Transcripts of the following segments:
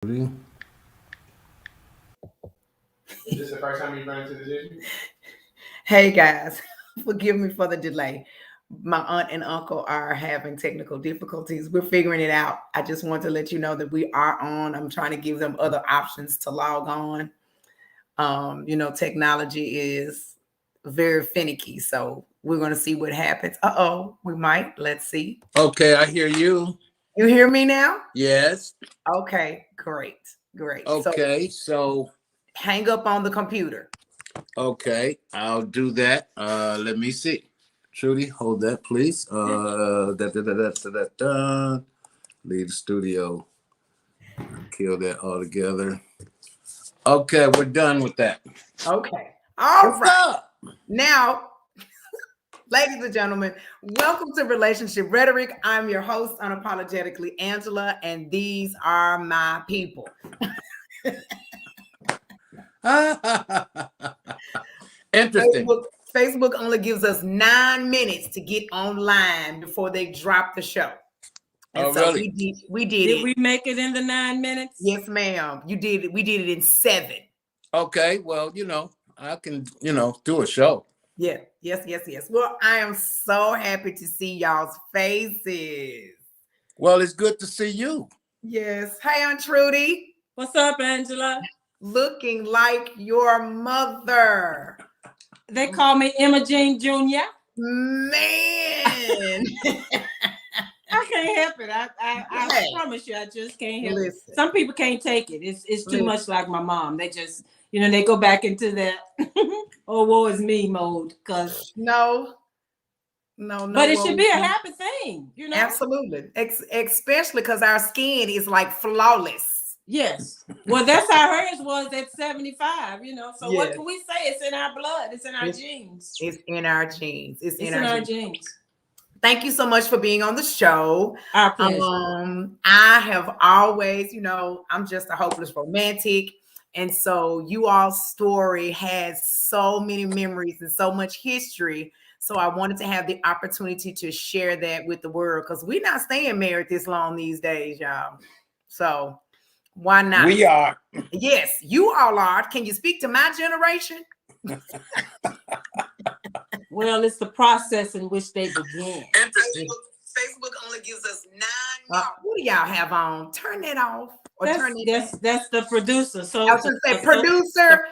Is this the first time you've run into this issue? Hey guys, forgive me for the delay. My aunt and uncle are having technical difficulties. We're figuring it out. I just want to let you know that we are on. I'm trying to give them other options to log on. Technology is very finicky, so we're going to see what happens. We might. Let's see. okay, I hear you. You hear me now? Yes. Okay, great. So Okay, so hang up on the computer. okay, I'll do that. Let me see. Trudy, hold that, please. Leave the studio. Kill that altogether. Okay, we're done with that. Okay. All What's right. up? Now, ladies and gentlemen, welcome to Relationship Rhetoric. I'm your host, unapologetically Angela, and these are my people. Interesting. Facebook only gives us 9 minutes to get online before they drop the show. And Oh, so really? we did Did it. we make it in the 9 minutes? Yes, ma'am. You did it. We did it in 7. Okay, well, I can, do a show. Yeah. Yes. Well, I am so happy to see y'all's faces. Well, it's good to see you. Yes. Hey, Aunt Trudy. What's up, Angela? Looking like your mother. They call me Imogene Jr. Man. I can't help it. I promise you, I just can't help it. Some people can't take it. It's too much like my mom. They just, they go back into that oh, woe is me mode. Cause no. But it should be a happy thing, Absolutely. Especially because our skin is like flawless. Yes. Well, that's how hers was at 75, So what can we say? It's in our blood. It's in our genes. It's in our genes. It's in our genes. Thank you so much for being on the show. Our pleasure. I have always, I'm just a hopeless romantic. And so you all's story has so many memories and so much history. So I wanted to have the opportunity to share that with the world because we're not staying married this long these days, y'all. So why not? We are. Yes, you all are. Can you speak to my generation? Well, it's the process in which they begin. Facebook only gives us 9 minutes. What do y'all have on? Turn that off. Or That's the producer. So I was going to say producer.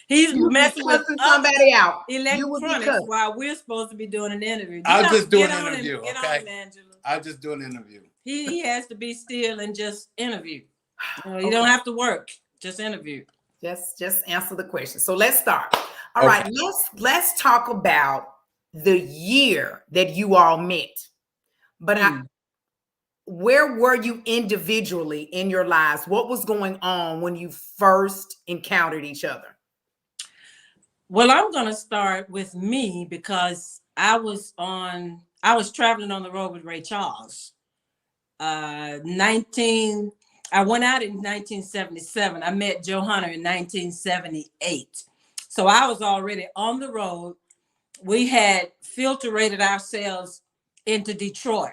He's messing with somebody out. Electronics while we're supposed to be doing an interview. I'll just do an interview. Get okay. on, Angela. I'll just do an interview. He has to be still and just interview. You don't have to work. Just interview. Just answer the question. So let's start. All right. Let's talk about the year that you all met. But where were you individually in your lives? What was going on when you first encountered each other? Well, I'm going to start with me because I was traveling on the road with Ray Charles. I went out in 1977. I met Joe Hunter in 1978. So I was already on the road. We had filtrated ourselves into Detroit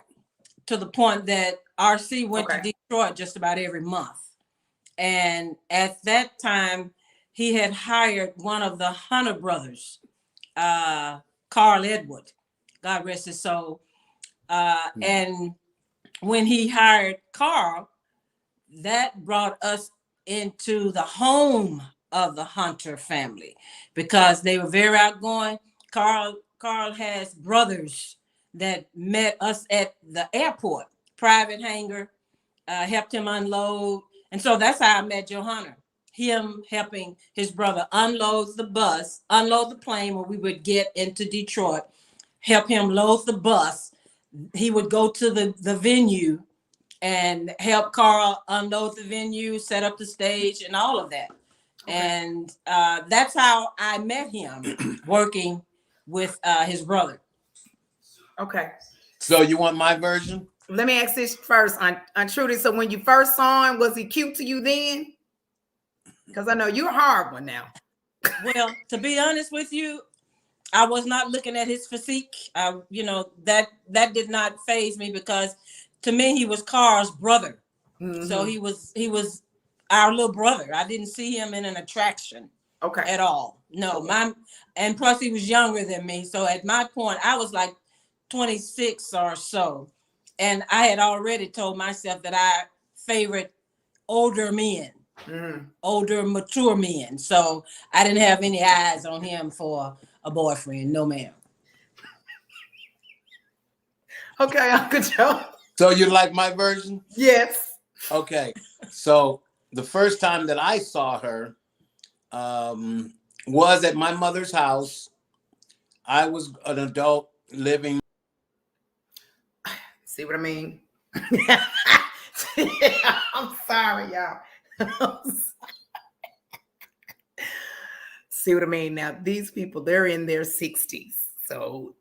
to the point that RC went to Detroit just about every month. And at that time, he had hired one of the Hunter brothers, Carl Edward, God rest his soul. And when he hired Carl, that brought us into the home of the Hunter family because they were very outgoing. Carl has brothers that met us at the airport, private hangar, helped him unload. And so that's how I met Joe Hunter. Him helping his brother unload the plane when we would get into Detroit, help him load the bus. He would go to the venue and help Carl unload the venue, set up the stage and all of that. Okay. And that's how I met him, working with his brother. Okay. So you want my version? Let me ask this first, on Trudy. So when you first saw him, was he cute to you then? Because I know you're a hard one now. Well, to be honest with you, I was not looking at his physique. That did not faze me because to me he was Carl's brother. So he was our little brother. I didn't see him in an attraction at all. No, and plus he was younger than me. So at my point, I was like 26 or so. And I had already told myself that I favored older men, older, mature men. So I didn't have any eyes on him for a boyfriend. No, ma'am. Okay, Uncle Joe. So you like my version? Yes. Okay. So the first time that I saw her was at my mother's house. I was an adult living. See what I mean? I'm sorry, y'all. See what I mean? Now, these people, they're in their 60s. So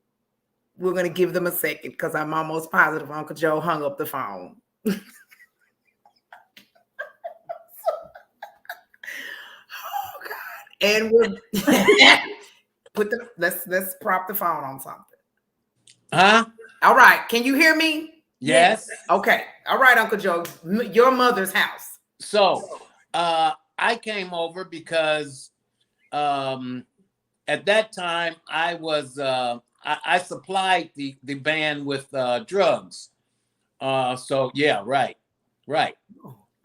we're going to give them a second because I'm almost positive Uncle Joe hung up the phone. Oh, God. And we're let's prop the phone on something. Huh? All right. Can you hear me? Yes. Okay. All right, Uncle Joe. Your mother's house. So I came over because at that time I was I supplied the band with drugs. So yeah, right. Okay.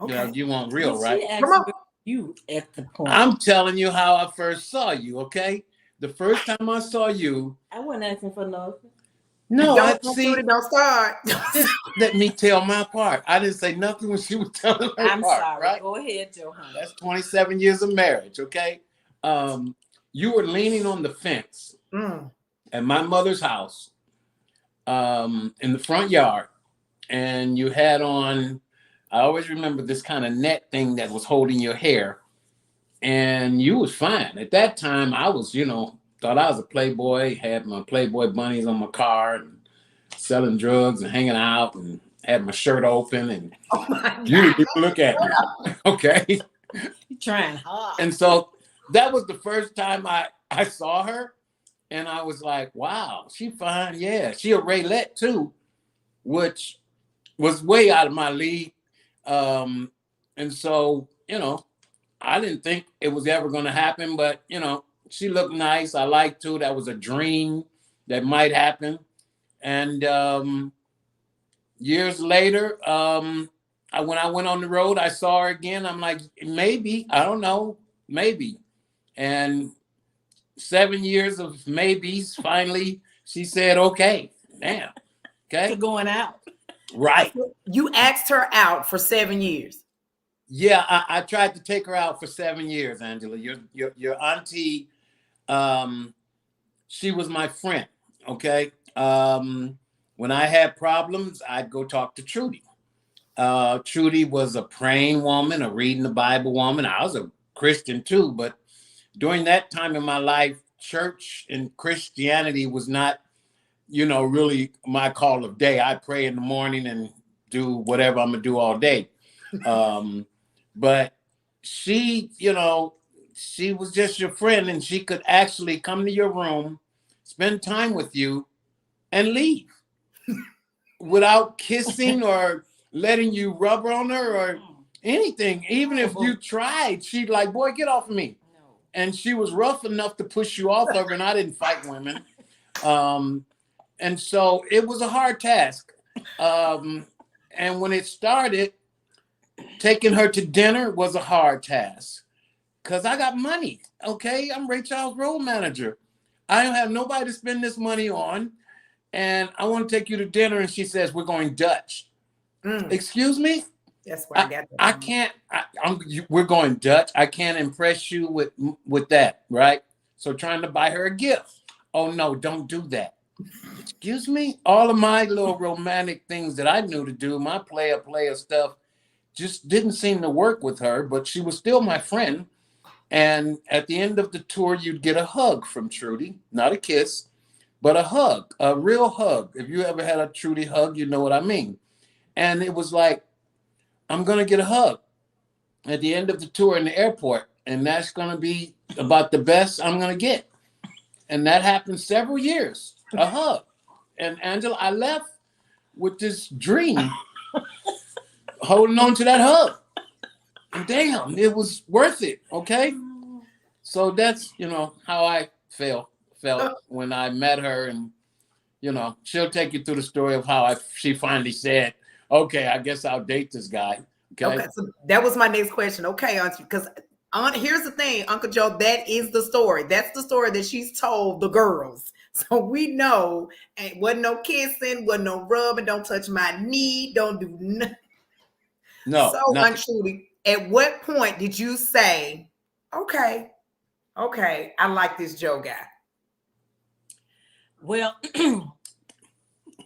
Yeah, you want real, right? Come on. You at the point. I'm telling you how I first saw you, okay? The first time I saw you, I wasn't asking for nothing. no, I see. Don't start. Let me tell my part. I didn't say nothing when she was telling her I'm part. sorry. Right? Go ahead, Johanna. That's 27 years of marriage, okay? You were leaning on the fence at my mother's house in the front yard, and you had on, I always remember this kind of net thing that was holding your hair, and you was fine. At that time, I was, thought I was a playboy, had my Playboy bunnies on my car, and selling drugs and hanging out, and had my shirt open, and you didn't even look at me, okay? You're trying hard. And so that was the first time I saw her, and I was like, wow, she fine. Yeah, she a Raylette too, which was way out of my league. And so, I didn't think it was ever going to happen, but, she looked nice. I liked too. That was a dream that might happen. And years later, when I went on the road, I saw her again. I'm like, maybe, I don't know, maybe. And 7 years of maybes, finally, she said, okay, damn, okay. To going out. Right. You asked her out for 7 years. Yeah, I tried to take her out for 7 years, Angela. Your auntie, she was my friend, okay? When I had problems, I'd go talk to Trudy. Trudy was a praying woman, a reading the Bible woman. I was a Christian too, but during that time in my life, church and Christianity was not, really my call of day. I pray in the morning and do whatever I'm gonna do all day. But she, she was just your friend, and she could actually come to your room, spend time with you, and leave without kissing or letting you rub on her or anything. Even if you tried, she'd like, boy, get off of me. And she was rough enough to push you off of her, and I didn't fight women. And so it was a hard task. And when it started, taking her to dinner was a hard task because I got money. Okay, I'm Ray Charles road manager. I don't have nobody to spend this money on, and I want to take you to dinner. And she says, we're going Dutch. Excuse me? That's why I got that. I can't. We're going Dutch. I can't impress you with that, right? So trying to buy her a gift. Oh no, don't do that. Excuse me? All of my little romantic things that I knew to do, my player stuff, just didn't seem to work with her, but she was still my friend. And at the end of the tour, you'd get a hug from Trudy, not a kiss, but a hug, a real hug. If you ever had a Trudy hug, you know what I mean. And it was like, I'm going to get a hug at the end of the tour in the airport. And that's going to be about the best I'm going to get. And that happened several years, a hug. And Angela, I left with this dream. holding on to that hug. And damn, it was worth it. Okay. So that's, how I felt when I met her. And, she'll take you through the story of how she finally said, okay, I guess I'll date this guy. Okay. So that was my next question. Okay, Auntie, because here's the thing, Uncle Joe, that is the story. That's the story that she's told the girls. So we know, ain't wasn't no kissing, wasn't no rubbing, don't touch my knee, don't do nothing. No. So, Aunt Trudy, at what point did you say, okay, I like this Joe guy? Well,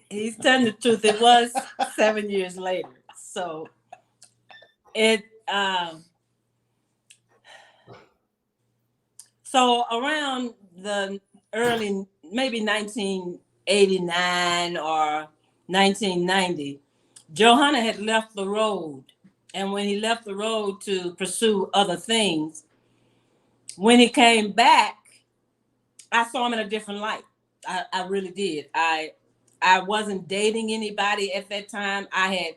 he's telling the truth. It was 7 years later. So so around the early, maybe 1989 or 1990, Joe Hunter had left the road. And when he left the road to pursue other things, when he came back, I saw him in a different light. I really did. I wasn't dating anybody at that time. I had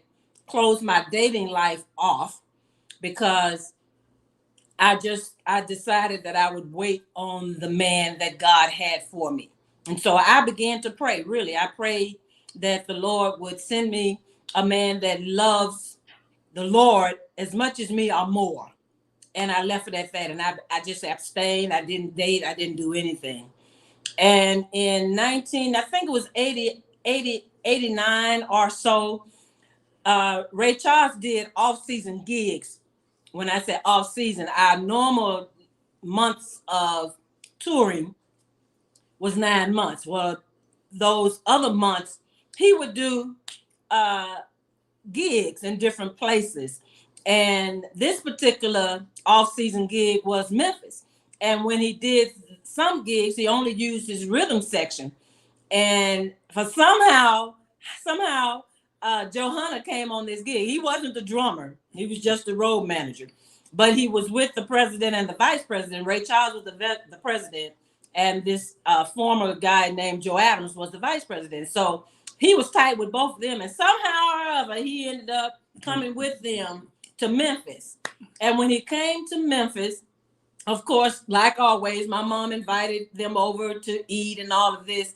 closed my dating life off because I decided that I would wait on the man that God had for me. And so I began to pray. Really, I prayed that the Lord would send me a man that loves the Lord as much as me or more. And I left it at that. And I just abstained. I didn't date. I didn't do anything. And in I think it was 89 or so, Ray Charles did off-season gigs. When I said off-season, our normal months of touring was 9 months. Well, those other months, he would do gigs in different places. And this particular off-season gig was Memphis. And when he did some gigs, he only used his rhythm section. And for somehow, Joe Hunter came on this gig. He wasn't the drummer. He was just the road manager. But he was with the president and the vice president. Ray Charles was the president. And this former guy named Joe Adams was the vice president. So he was tight with both of them. And somehow or other, he ended up coming with them to Memphis. And when he came to Memphis, of course, like always, my mom invited them over to eat and all of this.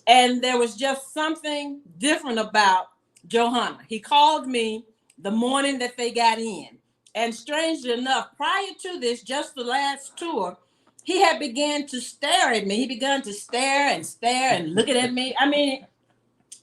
And there was just something different about Joe Hunter. He called me the morning that they got in. And strangely enough, prior to this, just the last tour, he had began to stare at me. He began to stare and looking at me. I mean,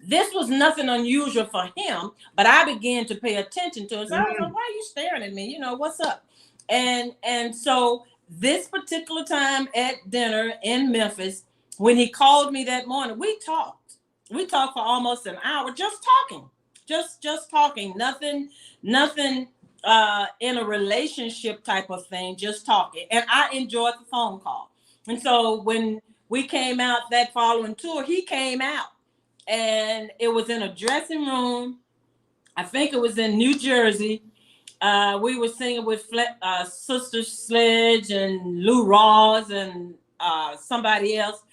this was nothing unusual for him, but I began to pay attention to it. So I was like, why are you staring at me? What's up? And so this particular time at dinner in Memphis, when he called me that morning, we talked. We talked for almost an hour, just talking, just talking, nothing in a relationship type of thing, just talking. And I enjoyed the phone call. And so when we came out that following tour, he came out, and it was in a dressing room. I think it was in New Jersey. We were singing with Sister Sledge and Lou Rawls and somebody else.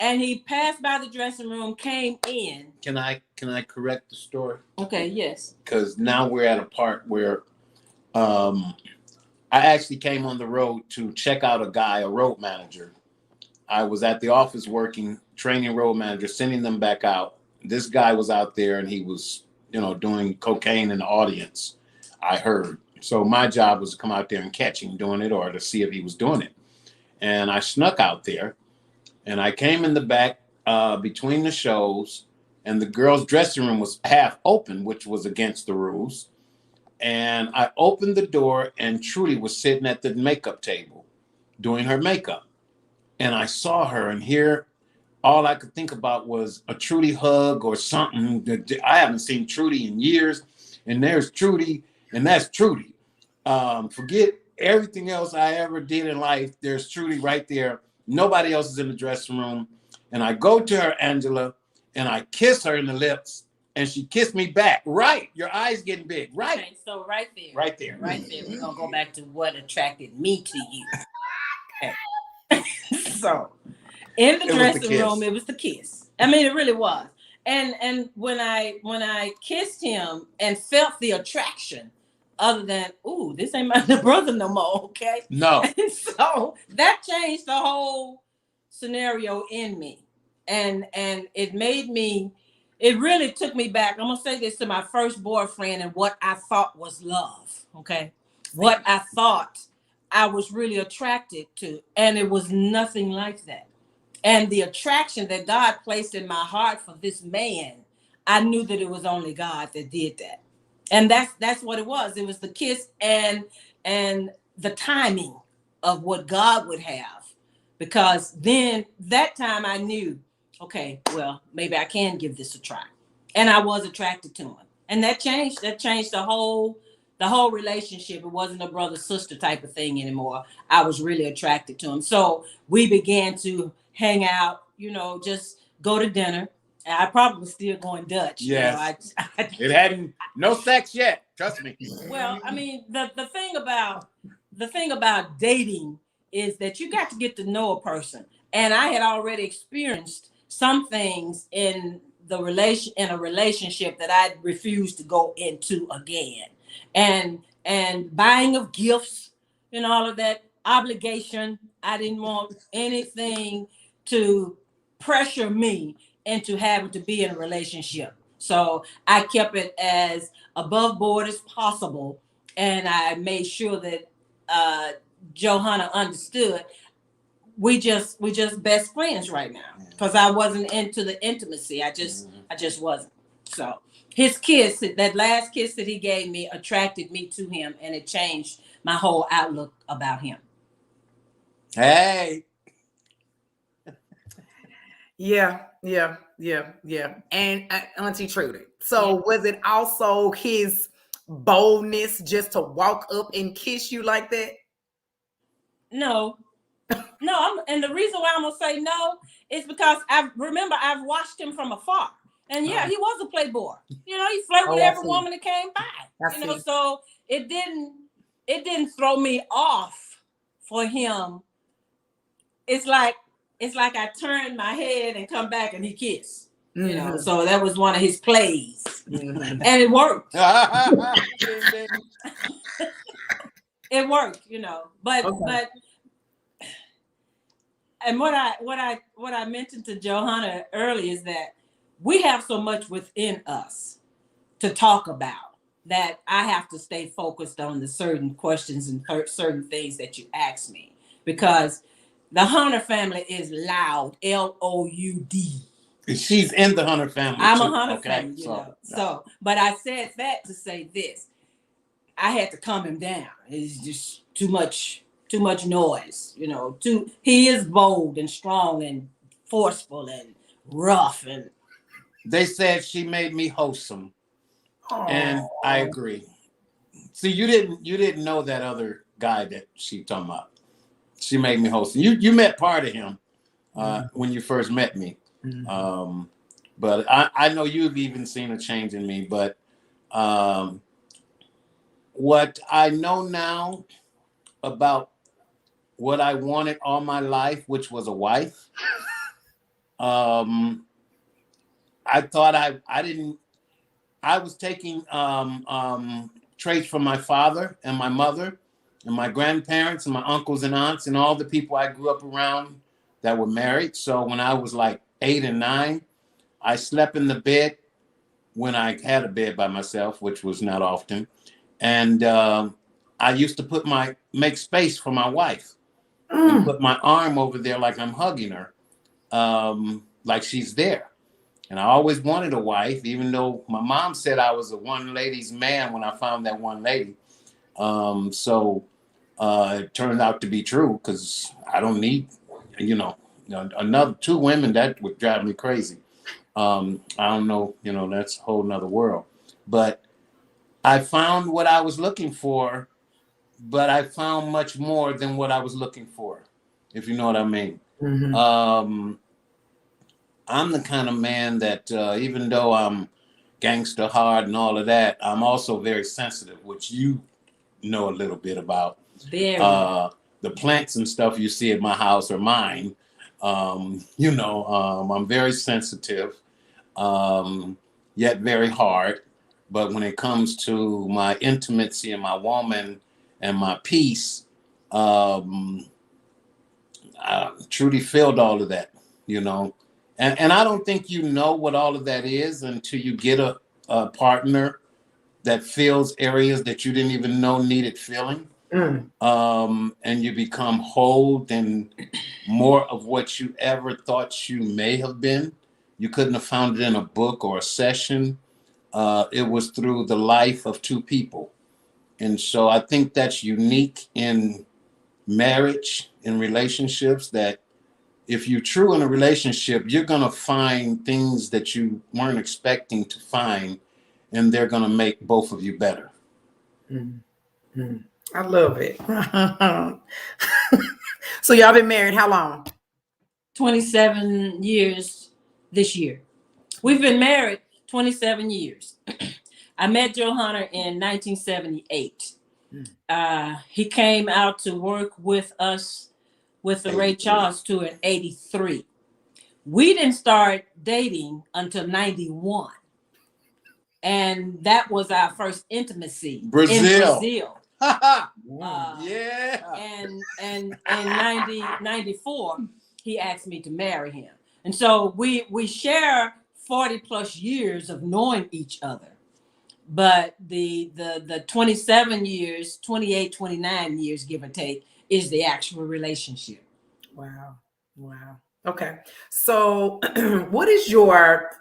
And he passed by the dressing room, came in. Can I correct the story? Okay, yes. Because now we're at a part where I actually came on the road to check out a guy, a road manager. I was at the office working, training road managers, sending them back out. This guy was out there and he was, doing cocaine in the audience, I heard. So my job was to come out there and catch him doing it or to see if he was doing it. And I snuck out there and I came in the back between the shows, and the girls' dressing room was half open, which was against the rules. And I opened the door and Trudy was sitting at the makeup table doing her makeup. And I saw her, and here, all I could think about was a Trudy hug or something. I haven't seen Trudy in years. And there's Trudy, and that's Trudy. Forget everything else I ever did in life. There's Trudy right there. Nobody else is in the dressing room. And I go to her, Angela, and I kiss her in the lips, and she kissed me back. Right. Your eyes getting big. Right. Okay, so right there. Right there. Right there. We're going to go back to what attracted me to you. Okay. So in the dressing room, it was the kiss. I mean, it really was. And when I kissed him and felt the attraction, other than, ooh, this ain't my brother no more, okay? No. And so that changed the whole scenario in me. And it made me, it really took me back. I'm gonna say this, to my first boyfriend and what I thought was love, okay? What I thought I was really attracted to, and it was nothing like that. And the attraction that God placed in my heart for this man, I knew that it was only God that did that. And that's what it was. It was the kiss and the timing of what God would have. Because then that time I knew, okay, well, maybe I can give this a try. And I was attracted to him. And that changed the whole relationship. It wasn't a brother-sister type of thing anymore. I was really attracted to him. So we began to hang out, just go to dinner. And I probably was still going Dutch. Yes. It hadn't, no sex yet. Trust me. Well, I mean, the thing about dating is that you got to get to know a person. And I had already experienced some things in a relationship that I refused to go into again. And buying of gifts and all of that obligation. I didn't want anything to pressure me into having to be in a relationship. So I kept it as above board as possible. And I made sure that Joe Hunter understood we just best friends right now, because I wasn't into the intimacy. I just wasn't. So his kiss, that last kiss that he gave me, attracted me to him, and it changed my whole outlook about him. Hey. Yeah. And Auntie Trudy. So was it also his boldness just to walk up and kiss you like that? No. And the reason why I'm gonna say no is because I've watched him from afar. And he was a playboy. He flirted with every woman that came by. So it didn't throw me off for him. It's like I turned my head and come back and he kissed. So that was one of his plays. And it worked. It worked, But and what I mentioned to Joe Hunter earlier is that we have so much within us to talk about that I have to stay focused on the certain questions and certain things that you ask me, because the Hunter family is loud, L-O-U-D. She's in the Hunter family. I'm a Hunter family, So, but I said that to say this: I had to calm him down. It's just too much noise. He is bold and strong and forceful and rough. And they said she made me wholesome, and I agree. See, you didn't know that other guy that she talking about. She made me wholesome. You met part of him when you first met me. But I know you've even seen a change in me. But what I know now about what I wanted all my life, which was a wife, I thought I was taking traits from my father and my mother and my grandparents and my uncles and aunts and all the people I grew up around that were married. So when I was like 8 and 9, I slept in the bed when I had a bed by myself, which was not often. And I used to make space for my wife and put my arm over there like I'm hugging her, like she's there. And I always wanted a wife, even though my mom said I was a one lady's man when I found that one lady. So it turned out to be true, because I don't need, another 2 women. That would drive me crazy. I don't know, that's a whole nother world. But I found what I was looking for, but I found much more than what I was looking for, if you know what I mean. I'm the kind of man that even though I'm gangster hard and all of that, I'm also very sensitive, which you know a little bit about. The plants and stuff you see at my house are mine. I'm very sensitive. yet very hard. But when it comes to my intimacy and my woman and my peace, um, Trudy filled all of that, you know. And I don't think you know what all of that is until you get a partner that fills areas that you didn't even know needed filling. And you become whole and more of what you ever thought you may have been. You couldn't have found it in a book or a session. It was through the life of two people. And so I think that's unique in marriage, in relationships, that if you're true in a relationship, you're going to find things that you weren't expecting to find, and they're going to make both of you better. Mm-hmm. I love it. So y'all been married how long? 27 years this year. We've been married 27 years. I met Joe Hunter in 1978. He came out to work with us with the Ray Charles tour in 83. We didn't start dating until 91. And that was our first intimacy in Brazil. Yeah. And in 94, he asked me to marry him. And so we share 40 plus years of knowing each other. But the 27 years, 28, 29 years, give or take, is the actual relationship. Wow. Okay. So what is your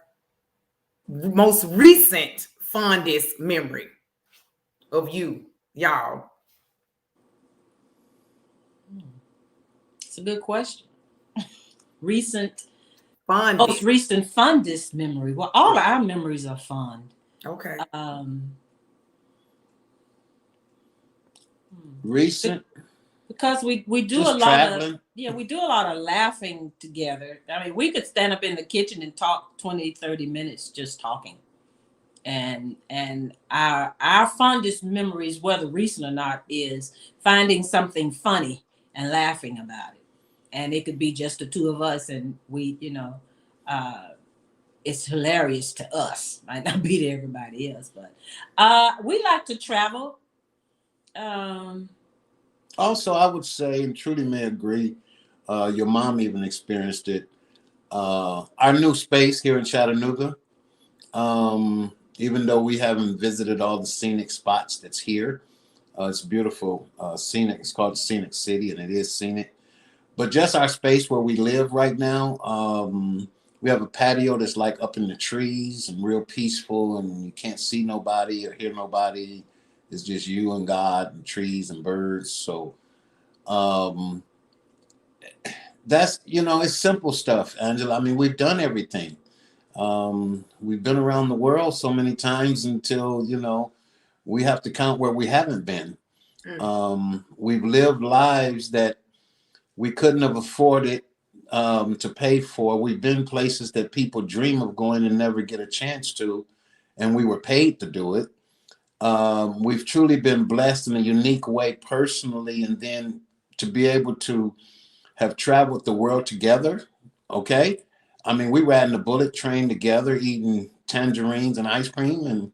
most recent fondest memory of y'all? It's a good question. Most recent fondest memory. Well, all of our memories are fond. Okay. Recent. Because we do just a lot traveling. we do a lot of laughing together. I mean, we could stand up in the kitchen and talk 20, 30 minutes just talking. And our fondest memories, whether recent or not, is finding something funny and laughing about it. And it could be just the two of us, and we, it's hilarious to us. Might not be to everybody else, but we like to travel. Also, I would say, and Trudy may agree, your mom even experienced it. Our new space here in Chattanooga, even though we haven't visited all the scenic spots that's here, it's beautiful, scenic. It's called Scenic City, and it is scenic. But just our space where we live right now, we have a patio that's like up in the trees and real peaceful, and you can't see nobody or hear nobody. It's just you and God and trees and birds. So that's, it's simple stuff, Angela. I mean, we've done everything. We've been around the world so many times until, we have to count where we haven't been. We've lived lives that we couldn't have afforded to pay for. We've been places that people dream of going and never get a chance to, and we were paid to do it. We've truly been blessed in a unique way personally, and then to be able to have traveled the world together. Okay. I mean, we ride in the bullet train together, eating tangerines and ice cream, and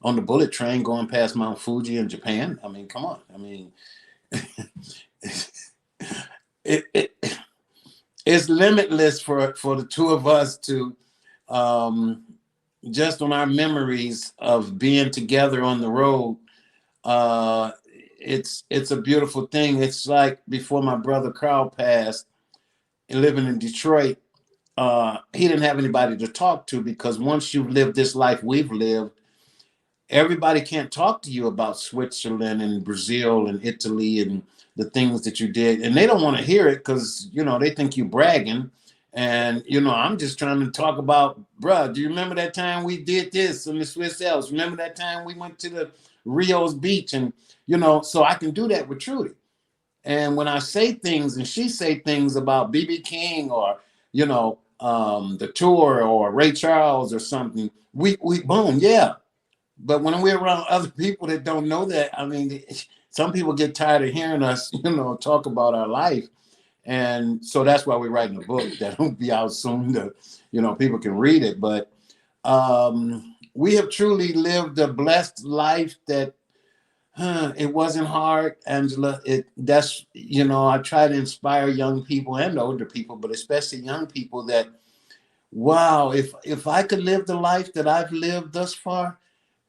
on the bullet train going past Mount Fuji in Japan. I mean, come on. I mean, it's limitless for the two of us to just on our memories of being together on the road. It's a beautiful thing. It's like before my brother Carl passed and living in Detroit, he didn't have anybody to talk to, because once you've lived this life we've lived, everybody can't talk to you about Switzerland and Brazil and Italy and the things that you did. And they don't want to hear it because, they think you're bragging. And, I'm just trying to talk about, bruh, do you remember that time we did this in the Swiss Alps? Remember that time we went to the Rio's beach? And, so I can do that with Trudy. And when I say things and she say things about B.B. King or, the tour or Ray Charles or something, we boom, yeah. But when we're around other people that don't know that, I mean, some people get tired of hearing us, talk about our life. And so that's why we're writing a book that'll be out soon to, people can read it. But We have truly lived a blessed life that it wasn't hard, Angela. That's, I try to inspire young people and older people, but especially young people that, wow, if I could live the life that I've lived thus far,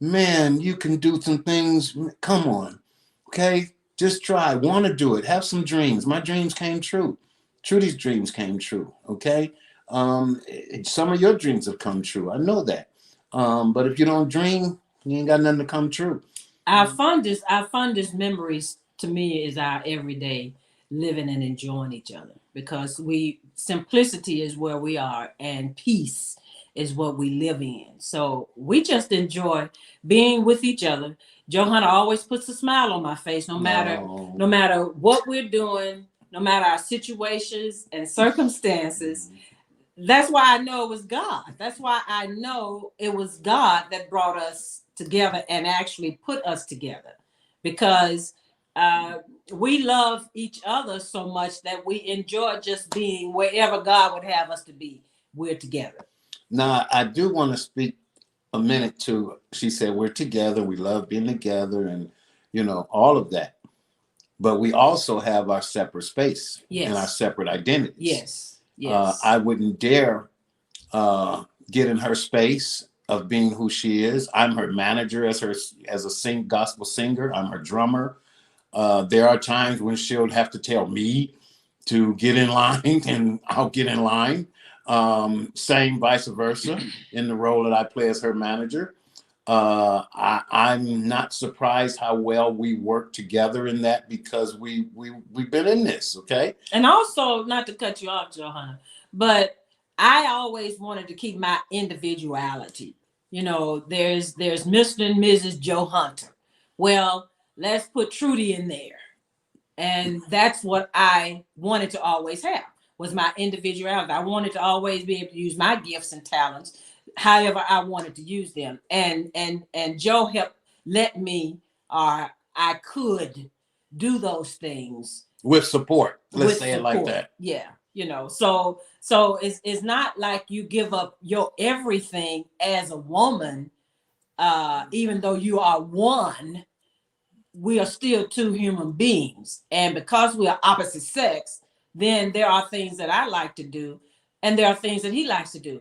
man, you can do some things. Come on. Okay. Just try. Want to do it. Have some dreams. My dreams came true. Trudy's dreams came true. Okay. Some of your dreams have come true. I know that. But if you don't dream, you ain't got nothing to come true. Our fondest memories to me is our everyday living and enjoying each other, because simplicity is where we are and peace is what we live in. So we just enjoy being with each other. Johanna always puts a smile on my face, no matter what we're doing, no matter our situations and circumstances. That's why I know it was God. That's why I know it was God that brought us together and actually put us together, because we love each other so much that we enjoy just being wherever God would have us to be. We're together. Now, I do want to speak a minute to, she said, we're together. We love being together and, all of that. But we also have our separate space and our separate identities. Yes. Yes. I wouldn't dare get in her space of being who she is. I'm her manager as a gospel singer. I'm her drummer. There are times when she'll have to tell me to get in line, and I'll get in line. Same vice versa in the role that I play as her manager. I'm not surprised how well we work together in that, because we've been in this, okay? And also, not to cut you off, Johanna, but I always wanted to keep my individuality. There's Mr. and Mrs. Joe Hunter. Well, let's put Trudy in there. And that's what I wanted to always have, was my individuality. I wanted to always be able to use my gifts and talents however I wanted to use them. And Joe helped let me, or I could do those things with support. Let's say it like that. Yeah. So it's not like you give up your everything as a woman, even though you are one. We are still two human beings. And because we are opposite sex, then there are things that I like to do, and there are things that he likes to do.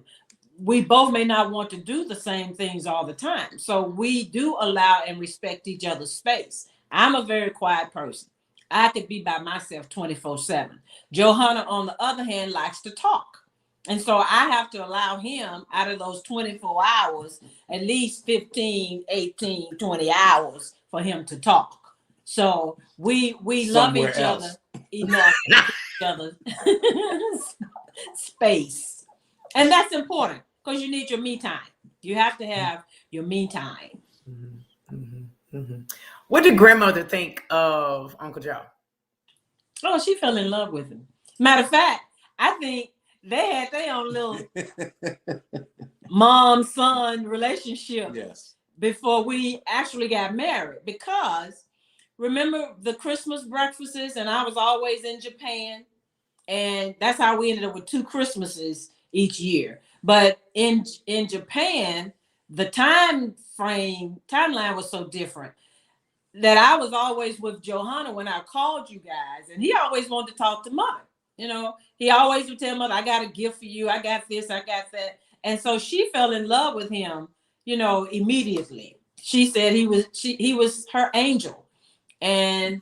We both may not want to do the same things all the time. So we do allow and respect each other's space. I'm a very quiet person. I could be by myself 24/7. Johanna, on the other hand, likes to talk. And so I have to allow him, out of those 24 hours, at least 15, 18, 20 hours for him to talk. So we love each other enough to give each other space. And that's important, because you need your me time. You have to have your me time. Mm-hmm. Mm-hmm. Mm-hmm. What did grandmother think of Uncle Joe? Oh, she fell in love with him. Matter of fact, I think they had their own little mom-son relationship before we actually got married. Because remember the Christmas breakfasts, and I was always in Japan, and that's how we ended up with 2 Christmases each year. But in Japan, the timeline was so different that I was always with Johanna when I called you guys, and he always wanted to talk to Mother. He always would tell Mother, I got a gift for you. I got this, I got that. And so she fell in love with him, immediately. She said he was her angel. And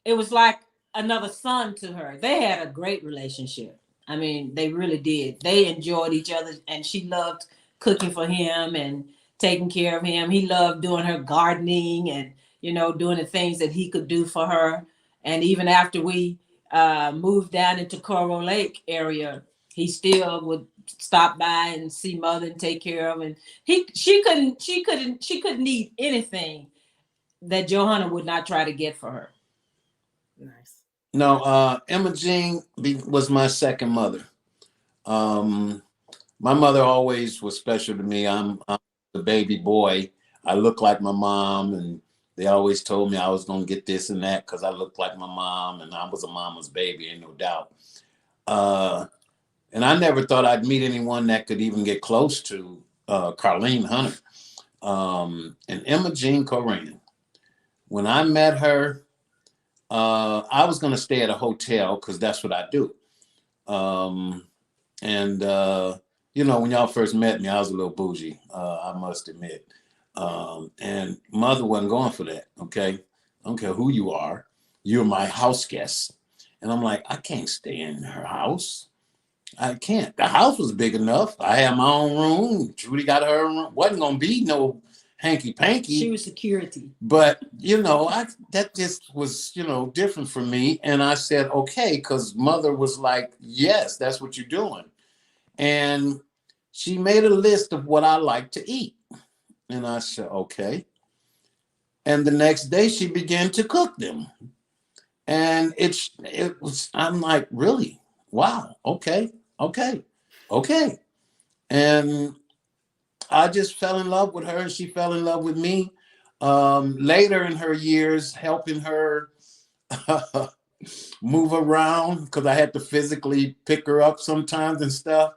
it was like another son to her. They had a great relationship. I mean, they really did. They enjoyed each other, and she loved cooking for him and taking care of him. He loved doing her gardening and, doing the things that he could do for her. And even after we moved down into Coral Lake area, he still would stop by and see Mother and take care of. And she couldn't need anything that Johanna would not try to get for her. Nice. No, Emma Jean was my second mother. My mother always was special to me. I'm the baby boy. I look like my mom, and they always told me I was going to get this and that because I looked like my mom, and I was a mama's baby, ain't no doubt. And I never thought I'd meet anyone that could even get close to Carlene Hunter and Emma Jean Coran. When I met her, I was going to stay at a hotel because that's what I do. And when y'all first met me, I was a little bougie, I must admit. And mother wasn't going for that, okay? I don't care who you are. You're my house guest. And I'm like, I can't stay in her house. I can't. The house was big enough. I had my own room. Trudy got her room. Wasn't going to be no hanky-panky. She was security. But, that just was, different for me. And I said, okay, because mother was like, yes, that's what you're doing. And she made a list of what I like to eat. And I said, okay. And the next day she began to cook them. And I'm like, really? Wow. Okay. And I just fell in love with her and she fell in love with me. Later in her years, helping her move around because I had to physically pick her up sometimes and stuff.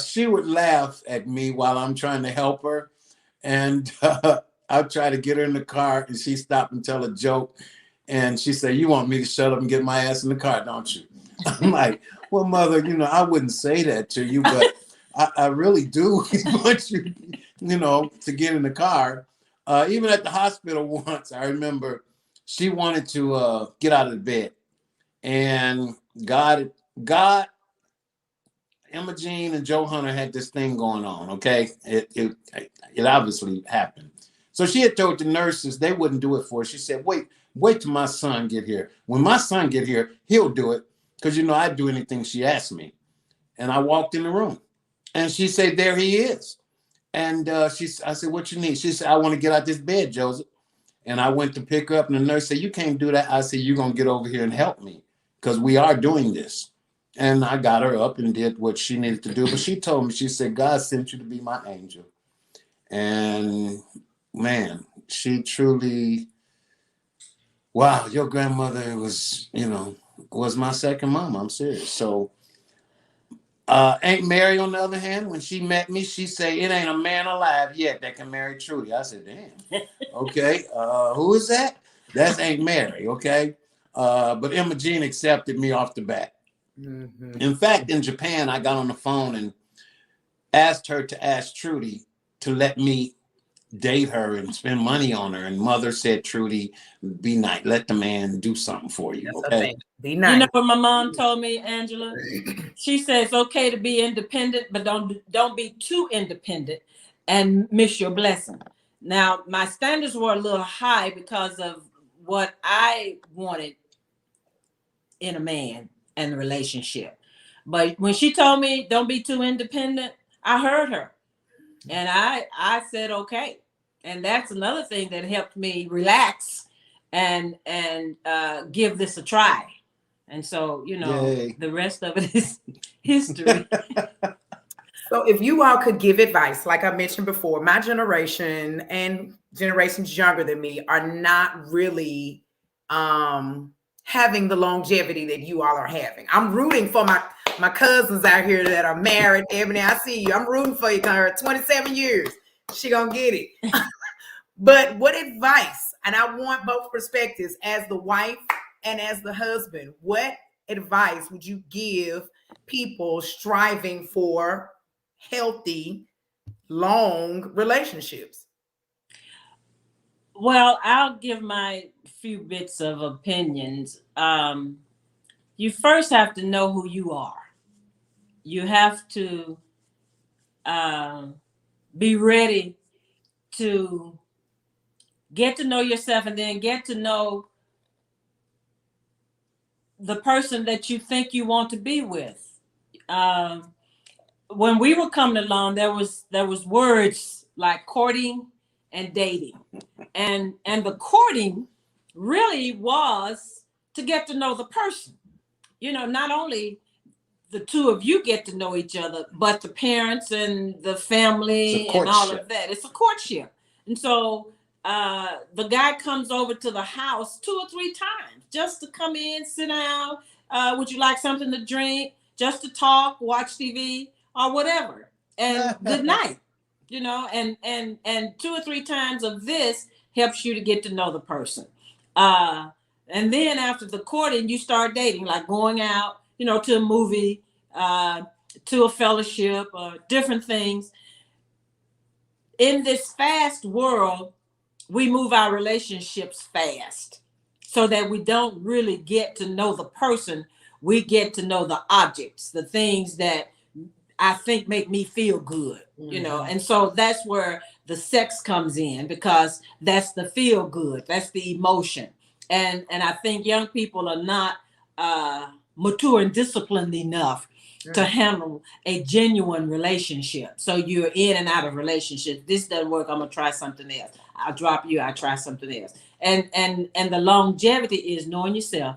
She would laugh at me while I'm trying to help her. And I'd try to get her in the car and she stopped and tell a joke. And she said, you want me to shut up and get my ass in the car, don't you? I'm like, well, mother, I wouldn't say that to you, but I really do want you, to get in the car. Even at the hospital once, I remember she wanted to get out of the bed. And God, Emma Jean and Joe Hunter had this thing going on, okay? It obviously happened. So she had told the nurses they wouldn't do it for her. She said, wait till my son get here. When my son get here, he'll do it. Because, I'd do anything she asked me. And I walked in the room. And she said, there he is. And I said, what you need? She said, I want to get out this bed, Joseph. And I went to pick her up. And the nurse said, you can't do that. I said, you're going to get over here and help me. Because we are doing this. And I got her up and did what she needed to do. But she told me, she said, God sent you to be my angel. And man, she truly, wow, your grandmother was, was my second mom. I'm serious. So Aunt Mary, on the other hand, when she met me, she said, it ain't a man alive yet that can marry Trudy. I said, damn. Okay. Who is that? That's Aunt Mary. Okay. But Emma Jean accepted me off the bat. Mm-hmm. In fact, in Japan, I got on the phone and asked her to ask Trudy to let me date her and spend money on her. And mother said, Trudy, be nice. Let the man do something for you. That's okay. Be nice. You know what my mom told me, Angela? She says, okay to be independent, but don't be too independent and miss your blessing. Now, my standards were a little high because of what I wanted in a man and the relationship. But when she told me don't be too independent, I heard her. And I said, okay. And that's another thing that helped me relax and give this a try. And so, Yay. The rest of it is history. So if you all could give advice, like I mentioned before, my generation and generations younger than me are not really having the longevity that you all are having. I'm rooting for my cousins out here that are married. Ebony, I see you. I'm rooting for you, her 27 years. She gonna get it. But what advice, and I want both perspectives, as the wife and as the husband, what advice would you give people striving for healthy, long relationships? Well, I'll give my few bits of opinions. You first have to know who you are. You have to be ready to get to know yourself and then get to know the person that you think you want to be with. When we were coming along, there was words like courting and dating. And the courting really was to get to know the person. Not only the two of you get to know each other, but the parents and the family and all of that. It's a courtship. And so the guy comes over to the house 2 or 3 times just to come in, sit down. Would you like something to drink? just to talk, watch TV, or whatever. And good night. You know, and 2 or 3 times of this helps you to get to know the person. And then after the courting, you start dating, like going out, you know, to a movie, to a fellowship, or different things. In this fast world, we move our relationships fast so that we don't really get to know the person. We get to know the objects, the things that I think make me feel good, you know. And so that's where the sex comes in, because that's the feel good, that's the emotion. And I think young people are not mature and disciplined enough to handle a genuine relationship. So you're in and out of relationships. This doesn't work, I'm gonna try something else. I'll drop you, I'll try something else. And the longevity is knowing yourself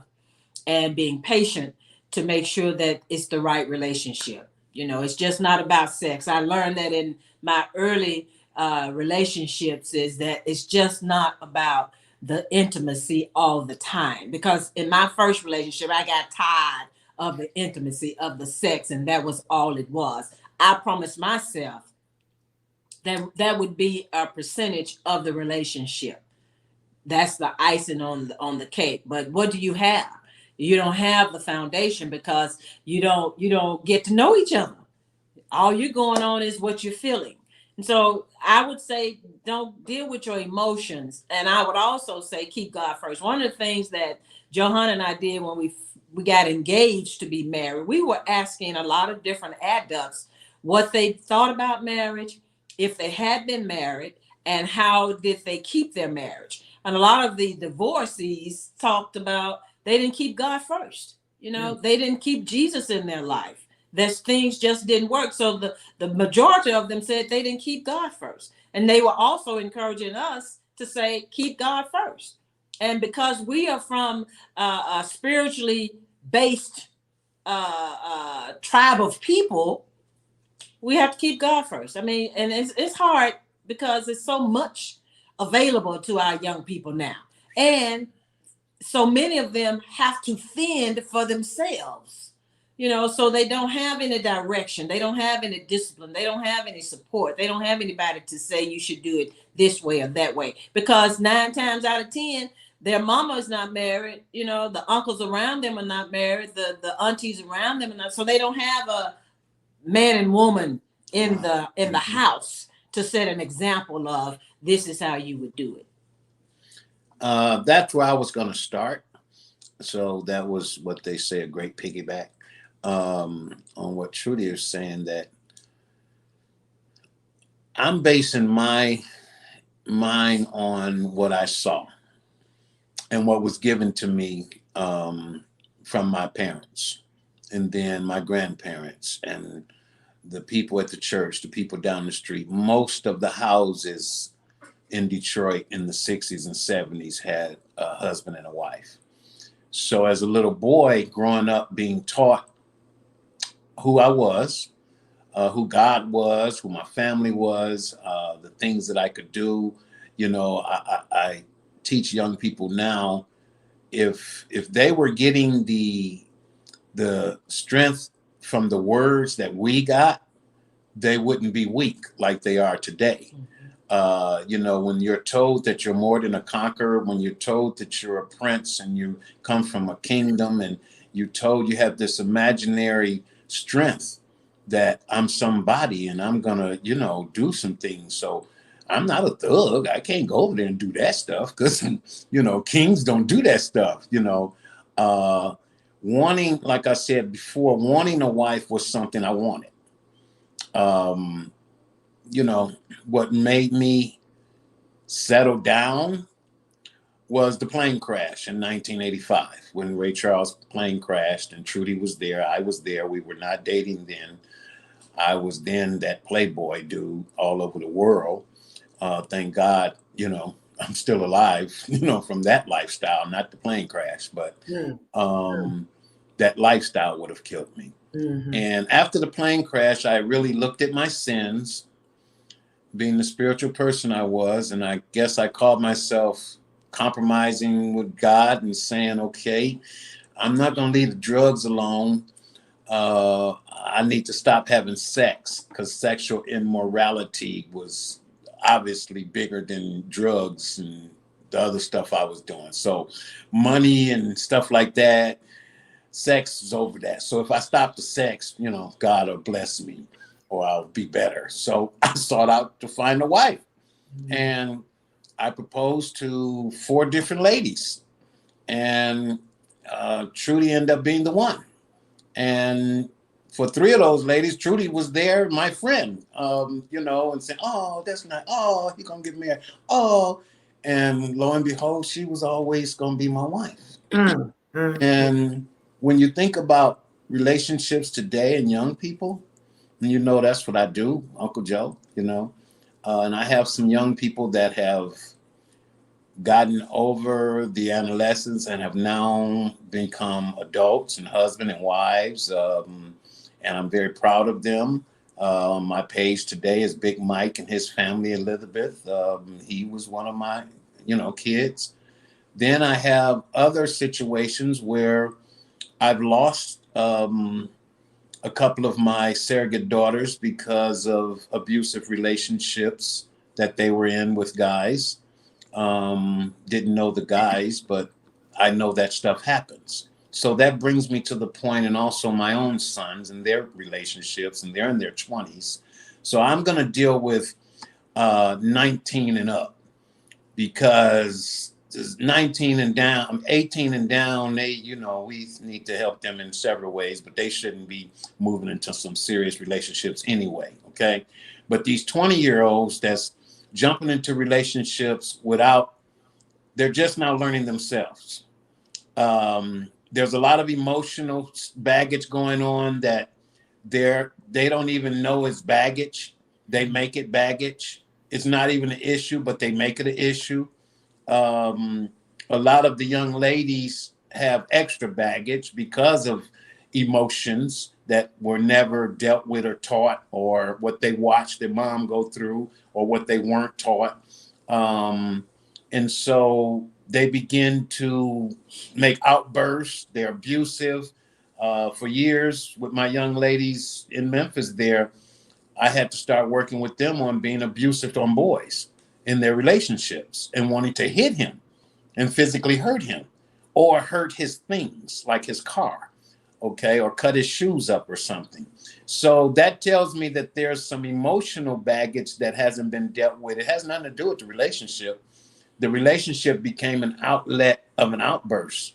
and being patient to make sure that it's the right relationship. You know, it's just not about sex. I learned that in my early relationships, is that it's just not about the intimacy all the time. Because in my first relationship, I got tired of the intimacy of the sex, and that was all it was. I promised myself that that would be a percentage of the relationship. That's the icing on the cake. But what do you have? You don't have the foundation, because you don't get to know each other. All you're going on is what you're feeling. And so I would say don't deal with your emotions. And I would also say keep God first. One of the things that Johanna and I did when we got engaged to be married, we were asking a lot of different adults what they thought about marriage, if they had been married, and how did they keep their marriage. And a lot of the divorcees talked about they didn't keep God first. You know, they didn't keep Jesus in their life. There's things just didn't work. So the majority of them said they didn't keep God first. And they were also encouraging us to say, keep God first. And because we are from a spiritually based tribe of people, we have to keep God first. I mean, and it's hard because there's so much available to our young people now. And so many of them have to fend for themselves, you know, so they don't have any direction. They don't have any discipline. They don't have any support. They don't have anybody to say you should do it this way or that way. Because 9 times out of 10, their mama is not married. You know, the uncles around them are not married. The aunties around them are not. So they don't have a man and woman in the house to set an example of this is how you would do it. That's where I was going to start. So that was what they say, a great piggyback on what Trudy is saying, that I'm basing my mind on what I saw and what was given to me from my parents, and then my grandparents, and the people at the church, the people down the street. Most of the houses in Detroit in the 60s and 70s had a husband and a wife. So as a little boy growing up, being taught who I was, who God was, who my family was, the things that I could do, you know, I teach young people now, if they were getting the strength from the words that we got, they wouldn't be weak like they are today. You know, when you're told that you're more than a conqueror, when you're told that you're a prince and you come from a kingdom, and you're told you have this imaginary strength that I'm somebody and I'm gonna, you know, do some things. So I'm not a thug. I can't go over there and do that stuff, because, you know, kings don't do that stuff, you know. Wanting, like I said before, wanting a wife was something I wanted. You know, what made me settle down was the plane crash in 1985, when Ray Charles' plane crashed, and Trudy was there. I was there. We were not dating then. I was then that playboy dude all over the world. Thank God, you know, I'm still alive, you know, from that lifestyle, not the plane crash, but that lifestyle would have killed me. And after the plane crash, I really looked at my sins, being the spiritual person I was, and I guess I called myself compromising with God and saying, okay, I'm not going to leave the drugs alone. I need to stop having sex because sexual immorality was obviously bigger than drugs and the other stuff I was doing. So money and stuff like that, sex is over that. So if I stop the sex, God will bless me or I'll be better. So I sought out to find a wife, and I proposed to 4 different ladies, and Trudy ended up being the one. And for 3 of those ladies, Trudy was there, my friend, and saying, "Oh, that's not. Oh, he gonna get married. Oh," and lo and behold, she was always gonna be my wife. And when you think about relationships today and young people, and that's what I do, Uncle Joe. And I have some young people that have gotten over the adolescence and have now become adults and husband and wives. And I'm very proud of them. My page today is Big Mike and his family, Elizabeth. He was one of my, kids. Then I have other situations where I've lost a couple of my surrogate daughters because of abusive relationships that they were in with guys. Didn't know the guys, but I know that stuff happens. So that brings me to the point, and also my own sons and their relationships, and they're in their 20s. So I'm going to deal with 19 and up, because 19 and down, 18 and down, we need to help them in several ways, but they shouldn't be moving into some serious relationships anyway, okay? But these 20-year-olds that's jumping into relationships they're just now learning themselves. There's a lot of emotional baggage going on that they don't even know it's baggage. They make it baggage. It's not even an issue, but they make it an issue. A lot of the young ladies have extra baggage because of emotions that were never dealt with or taught, or what they watched their mom go through, or what they weren't taught. And so they begin to make outbursts. They're abusive. For years with my young ladies in Memphis there, I had to start working with them on being abusive on boys in their relationships and wanting to hit him and physically hurt him or hurt his things like his car, okay, or cut his shoes up or something. So that tells me that there's some emotional baggage that hasn't been dealt with. It has nothing to do with the relationship. The relationship became an outlet of an outburst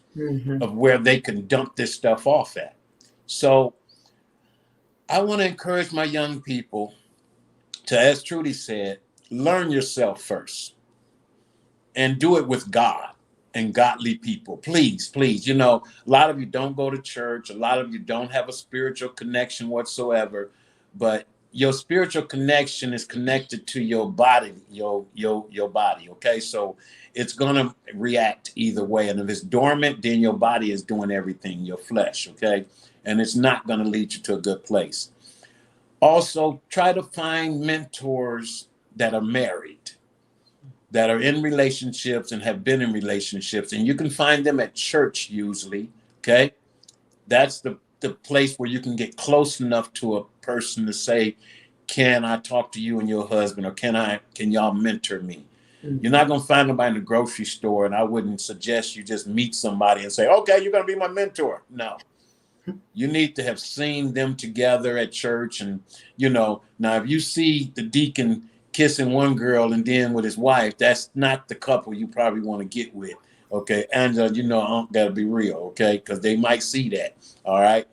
of where they can dump this stuff off at. So I want to encourage my young people to, as Trudy said, learn yourself first and do it with God and godly people. Please, please. A lot of you don't go to church. A lot of you don't have a spiritual connection whatsoever, but your spiritual connection is connected to your body, your body. Okay. So it's going to react either way. And if it's dormant, then your body is doing everything, your flesh. Okay. And it's not going to lead you to a good place. Also, try to find mentors that are married, that are in relationships and have been in relationships. And you can find them at church usually, okay? That's the place where you can get close enough to a person to say, can I talk to you and your husband, or can y'all mentor me? You're not going to find nobody in the grocery store, and I wouldn't suggest you just meet somebody and say, okay, you're going to be my mentor. No. You need to have seen them together at church. And, now if you see the deacon kissing one girl and then with his wife, that's not the couple you probably want to get with. Okay. And, I got to be real. Okay. Because they might see that. All right.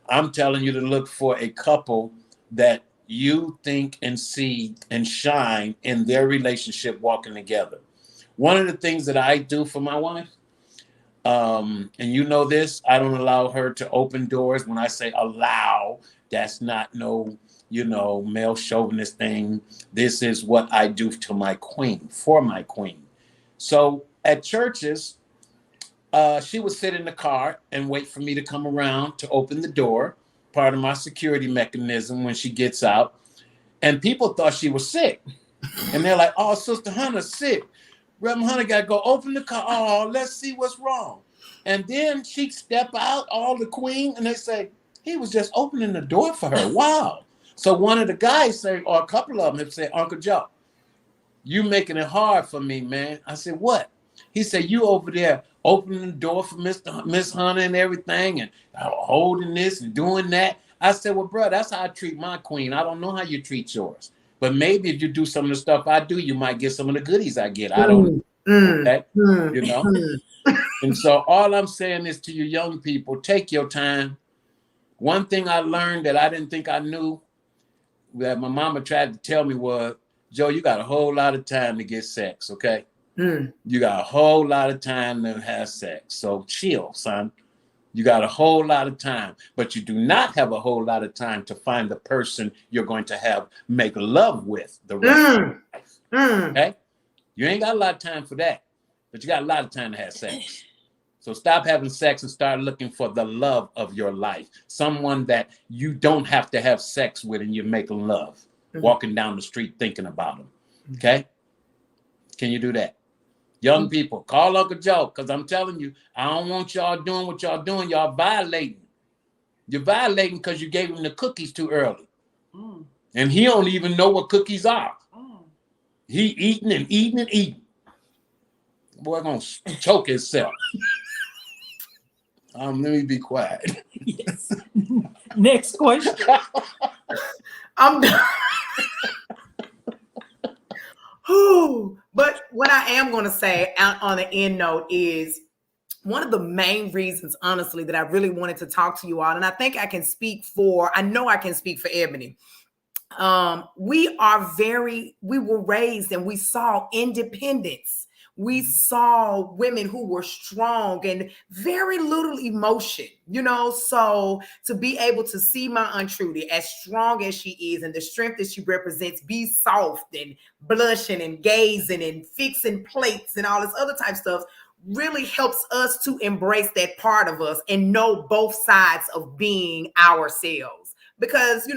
I'm telling you to look for a couple that you think and see and shine in their relationship walking together. One of the things that I do for my wife, and this, I don't allow her to open doors. When I say allow, that's not no, male chauvinist thing. This is what I do to my queen, for my queen. So at churches, she would sit in the car and wait for me to come around to open the door, part of my security mechanism when she gets out. And people thought she was sick. And they're like, oh, Sister Hunter's sick. Reverend Hunter got to go open the car. Oh, let's see what's wrong. And then she'd step out, all the queen, and they say, He was just opening the door for her. Wow. So one of the guys say, or a couple of them have said, Uncle Joe, you making it hard for me, man. I said, what? He said, you over there opening the door for Miss Hunter and everything and holding this and doing that. I said, well, bro, that's how I treat my queen. I don't know how you treat yours. But maybe if you do some of the stuff I do, you might get some of the goodies I get. I don't know. Okay? You know? And so all I'm saying is to you young people, take your time. One thing I learned that I didn't think I knew that my mama tried to tell me was, Joe, you got a whole lot of time to get sex, okay? You got a whole lot of time to have sex. So chill, son. You got a whole lot of time, but you do not have a whole lot of time to find the person you're going to make love with the rest of your life. Okay? You ain't got a lot of time for that, but you got a lot of time to have sex. So stop having sex and start looking for the love of your life. Someone that you don't have to have sex with and you're making love. Walking down the street thinking about them. Okay? Can you do that? Young people, call Uncle Joe, because I'm telling you, I don't want y'all doing what y'all doing. Y'all violating. You're violating because you gave him the cookies too early. And he don't even know what cookies are. He eating and eating and eating. Boy, gonna choke himself. Let me be quiet. Yes. Next question. I'm done. But what I am going to say on the end note is one of the main reasons, honestly, that I really wanted to talk to you all, and I think I can speak for, I know I can speak for Ebony. We were raised and we saw independence. We saw women who were strong and very little emotion, so to be able to see my Aunt Trudy as strong as she is and the strength that she represents, be soft and blushing and gazing and fixing plates and all this other type of stuff really helps us to embrace that part of us and know both sides of being ourselves. Because,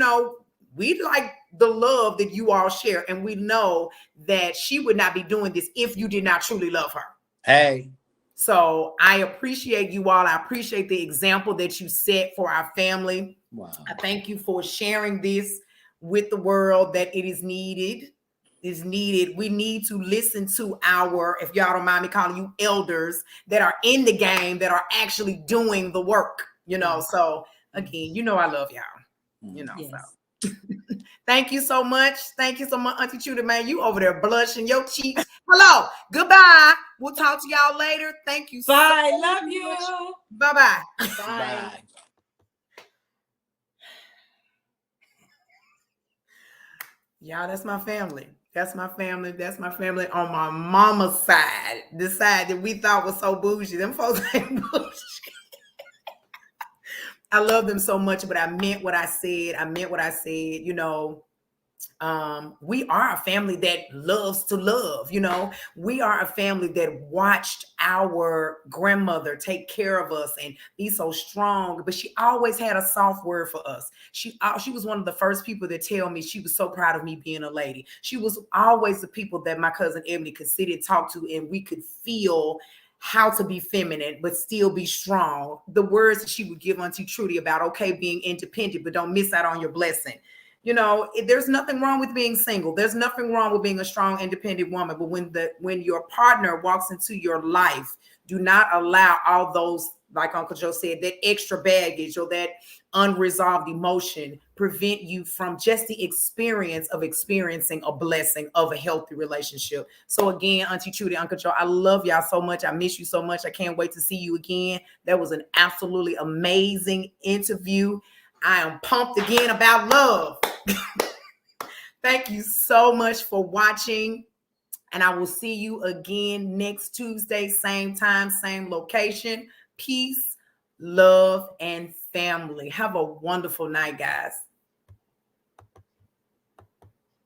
we like the love that you all share, and we know that she would not be doing this if you did not truly love her. Hey. So I appreciate you all. I appreciate the example that you set for our family. Wow. I thank you for sharing this with the world, that it is needed. We need to listen to our, if y'all don't mind me calling you elders, that are in the game, that are actually doing the work, So again, I love y'all, Yes. So. Thank you so much. Thank you so much, Auntie Trudy, man. You over there blushing your cheeks. Hello. Goodbye. We'll talk to y'all later. Thank you. Bye. So Love much. you. Bye-bye. Bye. Y'all, that's my family. That's my family. That's my family on my mama's side. The side that we thought was so bougie. Them folks ain't bougie. I love them so much, but I meant what I said. We are a family that loves to love. We are a family that watched our grandmother take care of us and be so strong, but she always had a soft word for us. She was one of the first people to tell me she was so proud of me being a lady. She was always the people that my cousin Ebony could sit and talk to, and we could feel how to be feminine, but still be strong. The words that she would give Auntie Trudy about, okay, being independent, but don't miss out on your blessing. There's nothing wrong with being single. There's nothing wrong with being a strong, independent woman. But when your partner walks into your life, do not allow all those, like Uncle Joe said, that extra baggage or that unresolved emotion prevent you from just the experience of experiencing a blessing of a healthy relationship. So again, Auntie Trudy, Uncle Joe, I love y'all so much. I miss you so much. I can't wait to see you again. That was an absolutely amazing interview. I am pumped again about love. Thank you so much for watching. And I will see you again next Tuesday, same time, same location. Peace, love, and family. Have a wonderful night, guys.